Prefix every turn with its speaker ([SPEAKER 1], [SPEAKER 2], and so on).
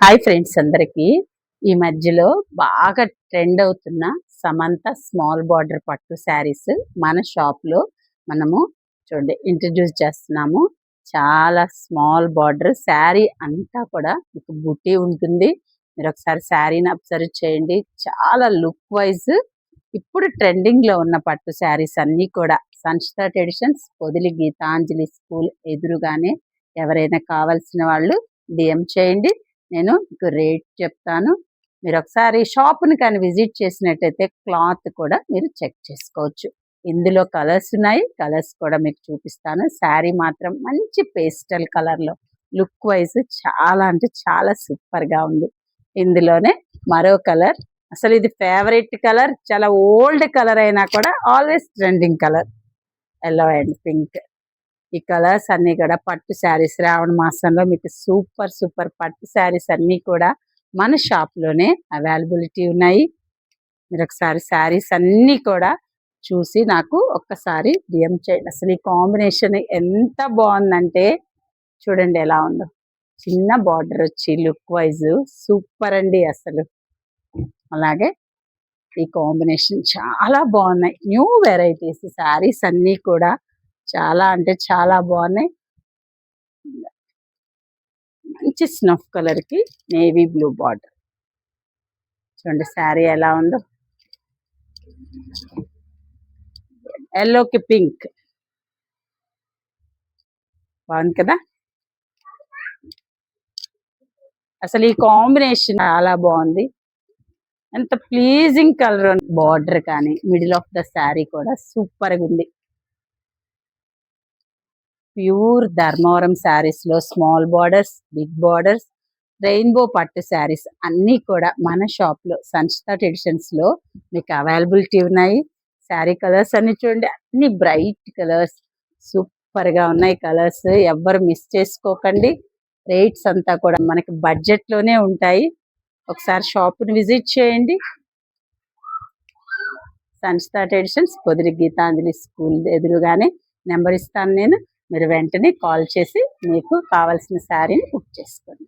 [SPEAKER 1] Hi friends అందరికీ ఈ మధ్యలో బాగా ట్రెండ్ అవుతున్న సమంత స్మాల్ బార్డర్ పట్టు శారీస్ మన షాప్లో మనము చూడండి ఇంట్రడ్యూస్ చేస్తున్నాము. చాలా స్మాల్ బార్డర్ శారీ అంతా కూడా మీకు బుట్టి ఉంటుంది. మీరు ఒకసారి శారీని అబ్జర్వ్ చేయండి. చాలా లుక్ వైజ్ ఇప్పుడు ట్రెండింగ్లో ఉన్న పట్టు శారీస్ అన్నీ కూడా సంచిత ట్రెడిషన్స్ పొదిలి గీతాంజలి స్కూల్ ఎదురుగానే ఎవరైనా కావాల్సిన వాళ్ళు డిఎం చేయండి. నేను మీకు రేట్ చెప్తాను. మీరు ఒకసారి షాప్ని కానీ విజిట్ చేసినట్టయితే క్లాత్ కూడా మీరు చెక్ చేసుకోవచ్చు. ఇందులో కలర్స్ ఉన్నాయి, కలర్స్ కూడా మీకు చూపిస్తాను. శారీ మాత్రం మంచి పేస్టల్ కలర్లో లుక్ వైజ్ చాలా అంటే చాలా సూపర్గా ఉంది. ఇందులోనే మరో కలర్, అసలు ఇది ఫేవరెట్ కలర్, చాలా ఓల్డ్ కలర్ అయినా కూడా always trending colour, yellow and pink. ఈ కలర్స్ అన్నీ కూడా పట్టు శారీస్ శ్రావణ మాసంలో మీకు సూపర్ సూపర్ పట్టు శారీస్ అన్నీ కూడా మన షాప్లోనే అవైలబిలిటీ ఉన్నాయి. మీరు ఒకసారి శారీస్ అన్నీ కూడా చూసి నాకు ఒక్కసారి డిఎం చేయండి. అసలు ఈ కాంబినేషన్ ఎంత బాగుందంటే చూడండి ఎలా ఉందో. చిన్న బార్డర్ వచ్చి లుక్ వైజ్ సూపర్ అండి అసలు. అలాగే ఈ కాంబినేషన్ చాలా బాగున్నాయి. న్యూ వెరైటీస్ శారీస్ అన్నీ కూడా చాలా అంటే చాలా బాగున్నాయి. మంచి స్నఫ్ కలర్కి నేవీ బ్లూ బార్డర్. చూడండి శారీ ఎలా ఉందో. ఎల్లోకి పింక్ బాగుంది కదా. అసలు ఈ కాంబినేషన్ చాలా బాగుంది. ఎంత ప్లీజింగ్ కలర్. బార్డర్ కానీ మిడిల్ ఆఫ్ ద శారీ కూడా సూపర్గా ఉంది. ప్యూర్ ధర్మవరం శారీస్లో small borders, big borders, rainbow పట్టు శారీస్ అన్నీ కూడా మన షాప్లో సంచిత ట్రెడిషన్స్లో మీకు అవైలబిలిటీ ఉన్నాయి. శారీ కలర్స్ అన్ని చూడండి, అన్ని బ్రైట్ కలర్స్, సూపర్గా ఉన్నాయి కలర్స్. ఎవ్వరు మిస్ చేసుకోకండి. రేట్స్ అంతా కూడా మనకి బడ్జెట్లోనే ఉంటాయి. ఒకసారి షాప్ని విజిట్ చేయండి. సంచిత ట్రెడిషన్స్ పొదిలి గీతాంజలి స్కూల్ ఎదురుగానే నెంబర్ ఇస్తాను నేను. మీరు వెంటనే కాల్ చేసి మీకు కావాల్సిన శారీని బుక్ చేసుకోండి.